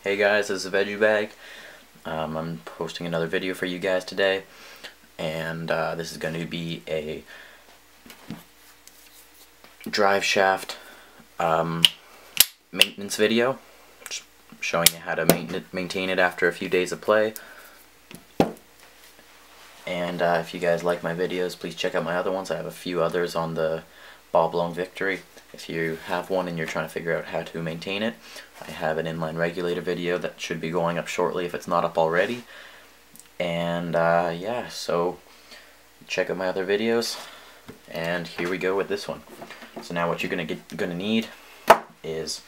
Hey guys, this is Veggie Bag. I'm posting another video for you guys today, and this is going to be a drive shaft maintenance video, just showing you how to maintain it after a few days of play. And if you guys like my videos, please check out my other ones. I have a few others on the Bob Long Victory. If you have one and you're trying to figure out how to maintain it, I have an inline regulator video that should be going up shortly if it's not up already. And yeah, so check out my other videos. And here we go with this one. So now what you're gonna need is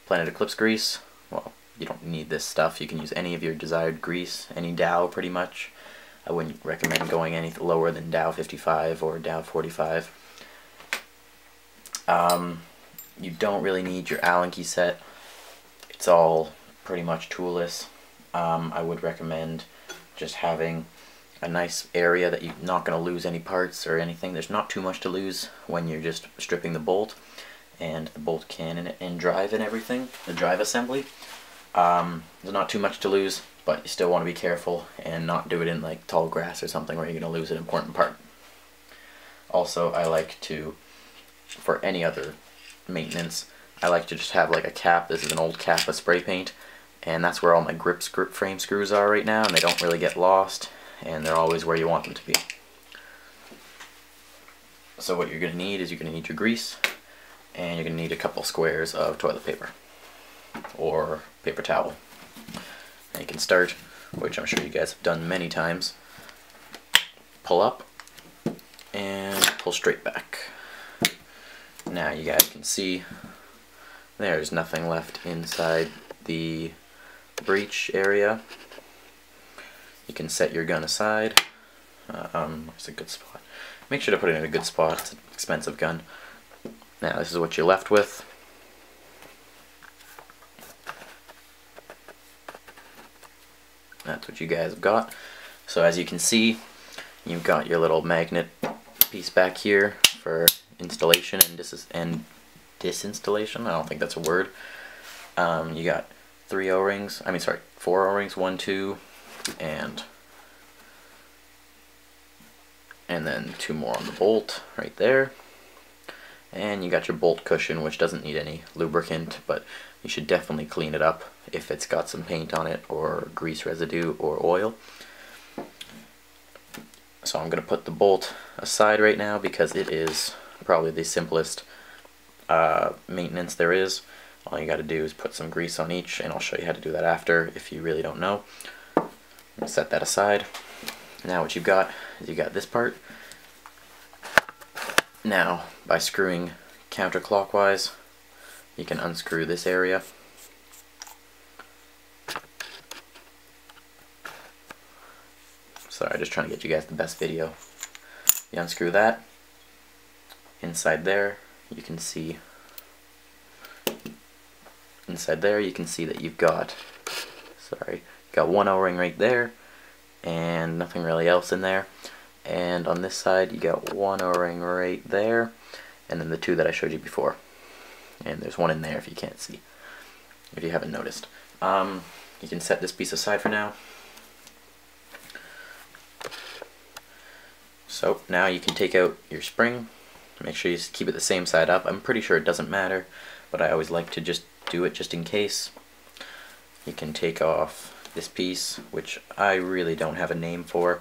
Planet Eclipse grease. Well, you don't need this stuff. You can use any of your desired grease, any Dow pretty much. I wouldn't recommend going any lower than Dow 55 or Dow 45. You don't really need your Allen key set. It's all pretty much toolless. I would recommend just having a nice area that you're not going to lose any parts or anything. There's not too much to lose when you're just stripping the bolt and the bolt can and drive and everything, the drive assembly. There's not too much to lose, but you still want to be careful and not do it in like tall grass or something where you're going to lose an important part. Also, I like to, for any other maintenance, I like to just have like a cap. This is an old cap of spray paint, and that's where all my grip frame screws are right now, and they don't really get lost, and they're always where you want them to be. So what you're going to need is you're going to need your grease, and you're going to need a couple squares of toilet paper or paper towel. And you can start, which I'm sure you guys have done many times, pull up and pull straight back. Now you guys can see there's nothing left inside the breech area. You can set your gun aside. It's a good spot. Make sure to put it in a good spot. It's an expensive gun. Now this is what you're left with. That's what you guys have got. So as you can see, you've got your little magnet piece back here for installation and disinstallation. I don't think that's a word. You got 4 O-rings, 1, 2, and then 2 more on the bolt right there. And you got your bolt cushion, which doesn't need any lubricant, but you should definitely clean it up if it's got some paint on it or grease residue or oil. So I'm going to put the bolt aside right now because it is probably the simplest maintenance there is. All you got to do is put some grease on each, and I'll show you how to do that after if you really don't know. Set that aside. Now what you've got is you got this part. Now by screwing counterclockwise, you can unscrew this area. Sorry, just trying to get you guys the best video. You unscrew that. Inside there, you can see that you've got, got 1 O-ring right there, and nothing really else in there. And on this side, you got 1 O-ring right there, and then the 2 that I showed you before. And there's 1 in there if you can't see, if you haven't noticed. You can set this piece aside for now. So now you can take out your spring. Make sure you keep it the same side up. I'm pretty sure it doesn't matter, but I always like to just do it just in case. You can take off this piece, which I really don't have a name for.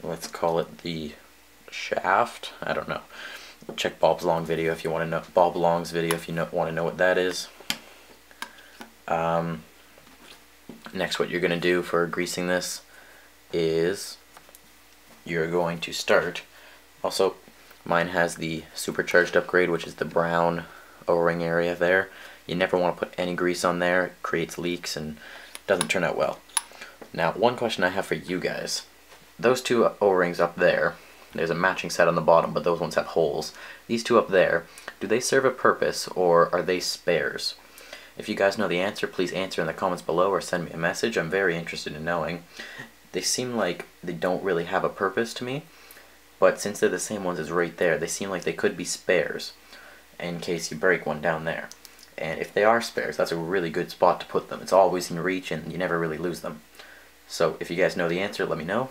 Let's call it the shaft. I don't know. Check Bob's Long video if you want to know. Bob Long's video if you want to know what that is. Next, what you're going to do for greasing this is you're going to start. Also, mine has the supercharged upgrade, which is the brown O-ring area there. You never want to put any grease on there. It creates leaks and doesn't turn out well. Now, one question I have for you guys. Those 2 O-rings up there, there's a matching set on the bottom, but those ones have holes. These 2 up there, do they serve a purpose or are they spares? If you guys know the answer, please answer in the comments below or send me a message. I'm very interested in knowing. They seem like they don't really have a purpose to me, but since they're the same ones as right there, they seem like they could be spares in case you break one down there. And if they are spares, that's a really good spot to put them. It's always in reach and you never really lose them. So if you guys know the answer, let me know.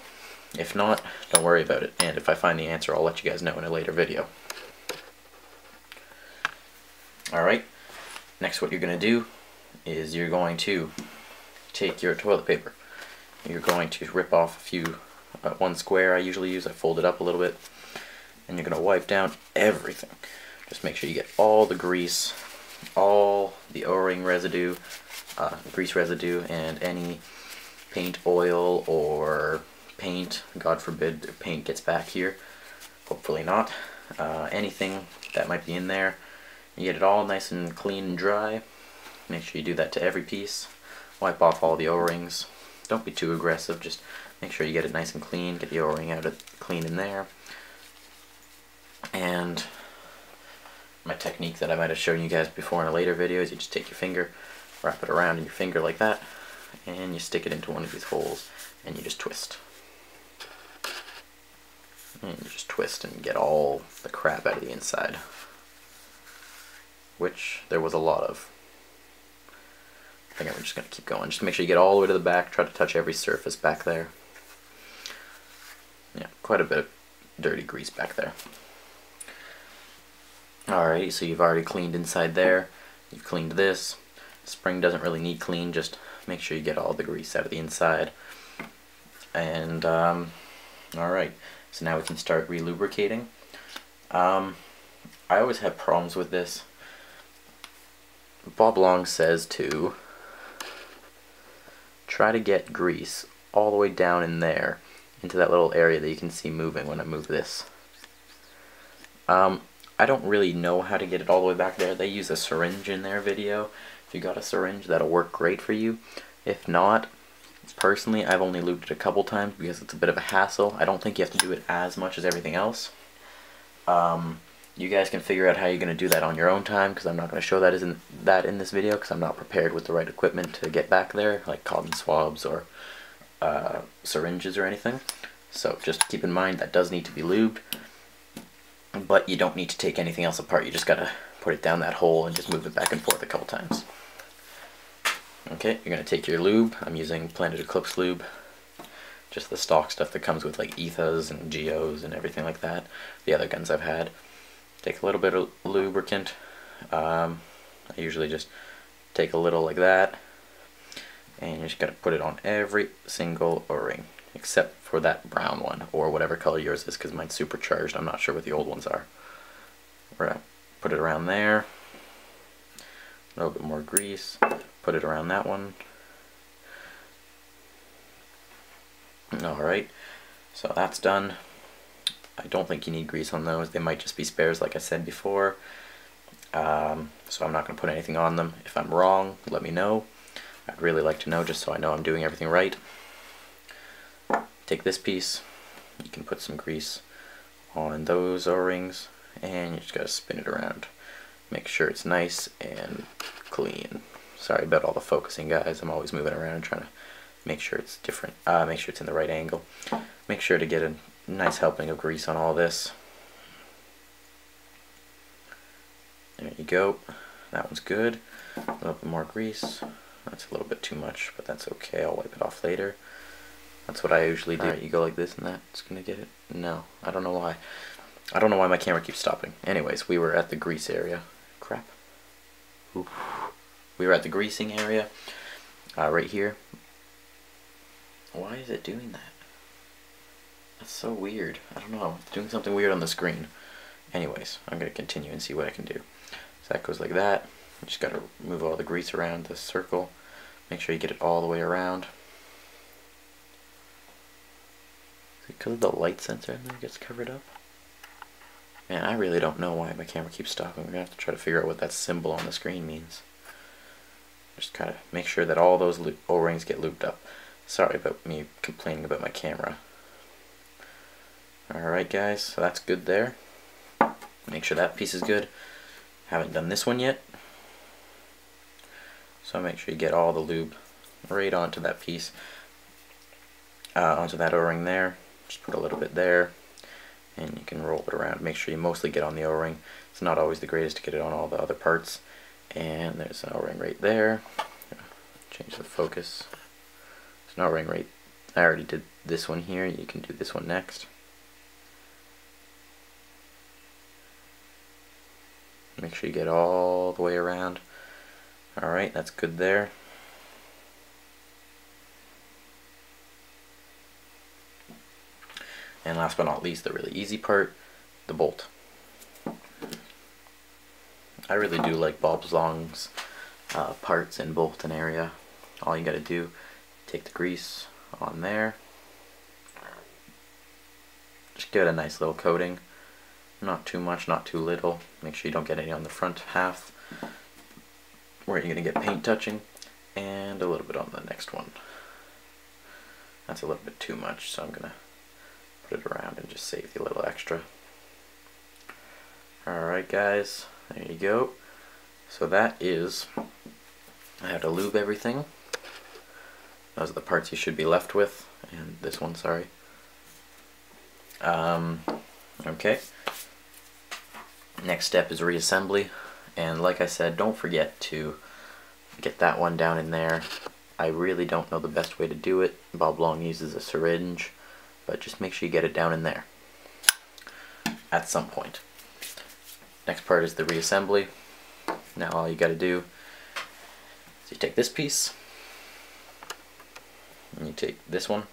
If not, don't worry about it. And if I find the answer, I'll let you guys know in a later video. Alright, next what you're going to do is you're going to take your toilet paper. You're going to rip off a few, one square I usually use, I fold it up a little bit, and you're going to wipe down everything. Just make sure you get all the grease, all the O-ring residue, grease residue, and any paint oil or paint, God forbid the paint gets back here, hopefully not, anything that might be in there. You get it all nice and clean and dry. Make sure you do that to every piece. Wipe off all the O-rings. Don't be too aggressive, just make sure you get it nice and clean, get the O-ring out clean in there. And my technique that I might have shown you guys before in a later video is you just take your finger, wrap it around in your finger like that, and you stick it into one of these holes, and you just twist. And you just twist and get all the crap out of the inside, which there was a lot of. I think I'm just going to keep going. Just make sure you get all the way to the back, try to touch every surface back there. Yeah, quite a bit of dirty grease back there. Alright, so you've already cleaned inside there, you've cleaned this. Spring doesn't really need clean, just make sure you get all the grease out of the inside. And, alright, so now we can start relubricating. I always have problems with this. Bob Long says to try to get grease all the way down in there, into that little area that you can see moving when I move this. I don't really know how to get it all the way back there. They use a syringe in their video. If you got a syringe, that'll work great for you. If not, personally, I've only lubed it a couple times because it's a bit of a hassle. I don't think you have to do it as much as everything else. You guys can figure out how you're going to do that on your own time, because I'm not going to show that in this video because I'm not prepared with the right equipment to get back there, like cotton swabs or syringes or anything. So just keep in mind that does need to be lubed. But you don't need to take anything else apart. You just gotta put it down that hole and just move it back and forth a couple times. Okay, you're gonna take your lube. I'm using Planet Eclipse lube. Just the stock stuff that comes with like Ethas and Geos and everything like that. The other guns I've had. Take a little bit of lubricant. I usually just take a little like that. And you just gotta put it on every single O-ring. Except for that brown one, or whatever color yours is, because mine's supercharged. I'm not sure what the old ones are. We're going to put it around there. A little bit more grease. Put it around that one. Alright, so that's done. I don't think you need grease on those. They might just be spares like I said before. So I'm not going to put anything on them. If I'm wrong, let me know. I'd really like to know, just so I know I'm doing everything right. Take this piece, you can put some grease on those O-rings, and you just gotta spin it around. Make sure it's nice and clean. Sorry about all the focusing, guys. I'm always moving around trying to make sure it's different. Make sure it's in the right angle. Make sure to get a nice helping of grease on all this. There you go. That one's good. A little bit more grease. That's a little bit too much, but that's okay. I'll wipe it off later. That's what I usually do. Right, you go like this and that's gonna get it? No, I don't know why. I don't know why my camera keeps stopping. Anyways, we were at the grease area. Crap. Ooh. We were at the greasing area, right here. Why is it doing that? That's so weird. I don't know. It's doing something weird on the screen. Anyways, I'm gonna continue and see what I can do. So that goes like that. You just gotta move all the grease around the circle. Make sure you get it all the way around. Because of the light sensor in there gets covered up. Man, I really don't know why my camera keeps stopping. We're going to have to try to figure out what that symbol on the screen means. Just kind of make sure that all those O-rings get looped up. Sorry about me complaining about my camera. Alright guys, so that's good there. Make sure that piece is good. Haven't done this one yet. So make sure you get all the lube right onto that piece. Onto that O-ring there. Just put a little bit there, and you can roll it around. Make sure you mostly get on the O-ring. It's not always the greatest to get it on all the other parts. And there's an O-ring right there. Change the focus. There's an O-ring right. I already did this one here. You can do this one next. Make sure you get all the way around. Alright, that's good there. And last but not least, the really easy part, the bolt. I really do like Bob Long's parts in Bolton area. All you gotta do, take the grease on there. Just give it a nice little coating. Not too much, not too little. Make sure you don't get any on the front half where you're gonna get paint touching, and a little bit on the next one. That's a little bit too much, so I'm gonna put it around and just save you a little extra. Alright guys, there you go. So that is how to lube everything. Those are the parts you should be left with, and this one, sorry. Okay. Next step is reassembly, and like I said, don't forget to get that one down in there. I really don't know the best way to do it. Bob Long uses a syringe, but just make sure you get it down in there at some point. Next part is the reassembly. Now all you gotta do is you take this piece, and you take this one.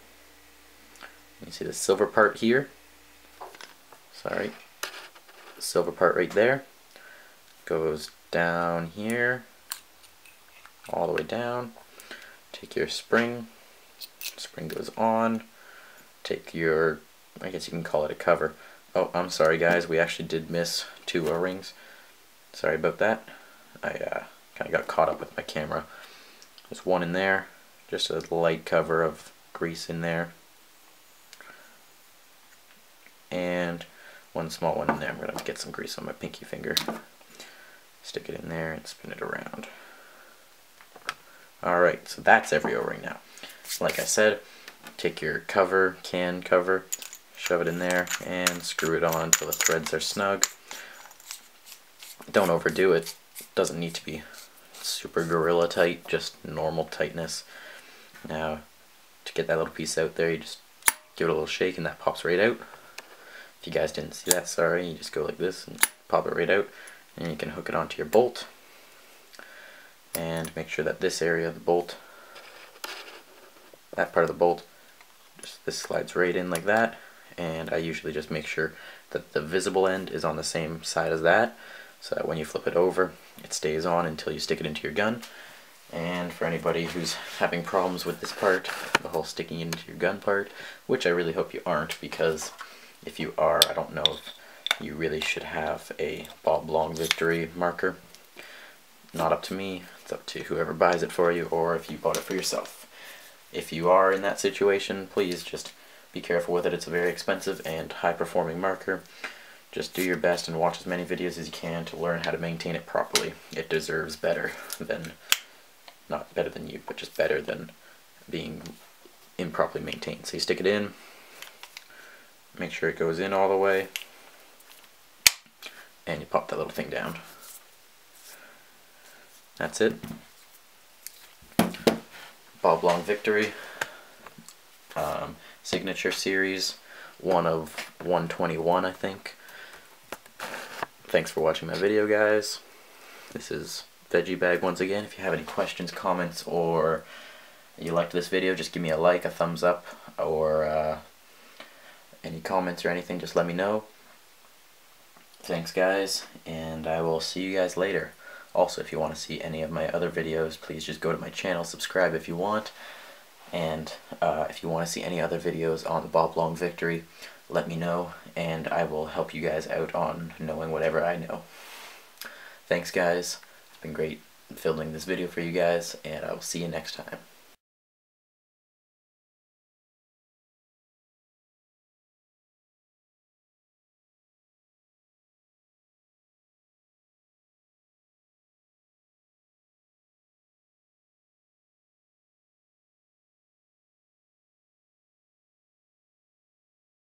You see the silver part here? Sorry. The silver part right there goes down here, all the way down. Take your spring. Spring goes on. Take your, I guess you can call it a cover. Oh, I'm sorry guys, we actually did miss 2 O-rings. Sorry about that. I kind of got caught up with my camera. There's one in there, just a light cover of grease in there. And one small one in there. I'm going to get some grease on my pinky finger. Stick it in there and spin it around. Alright, so that's every O-ring now. Like I said, take your cover, can cover, shove it in there, and screw it on until the threads are snug. Don't overdo it. It doesn't need to be super gorilla tight, just normal tightness. Now, to get that little piece out there, you just give it a little shake and that pops right out. If you guys didn't see that, sorry, you just go like this and pop it right out, and you can hook it onto your bolt. And make sure that this area of the bolt, that part of the bolt, just this slides right in like that. And I usually just make sure that the visible end is on the same side as that, so that when you flip it over, it stays on until you stick it into your gun. And for anybody who's having problems with this part, the whole sticking it into your gun part, which I really hope you aren't, because if you are, I don't know if you really should have a Bob Long Victory marker. Not up to me, it's up to whoever buys it for you, or if you bought it for yourself. If you are in that situation, please just be careful with it. It's a very expensive and high-performing marker. Just do your best and watch as many videos as you can to learn how to maintain it properly. It deserves better than, not better than you, but just better than being improperly maintained. So you stick it in, make sure it goes in all the way, and you pop that little thing down. That's it. Bob Long Victory. Signature series, one of 121, I think. Thanks for watching my video, guys. This is Veggie Bag once again. If you have any questions, comments, or you liked this video, just give me a like, a thumbs up, or any comments or anything, just let me know. Thanks guys, and I will see you guys later. Also, if you want to see any of my other videos, please just go to my channel, subscribe if you want. And if you want to see any other videos on the Bob Long Victory, let me know, and I will help you guys out on knowing whatever I know. Thanks guys, it's been great filming this video for you guys, and I will see you next time.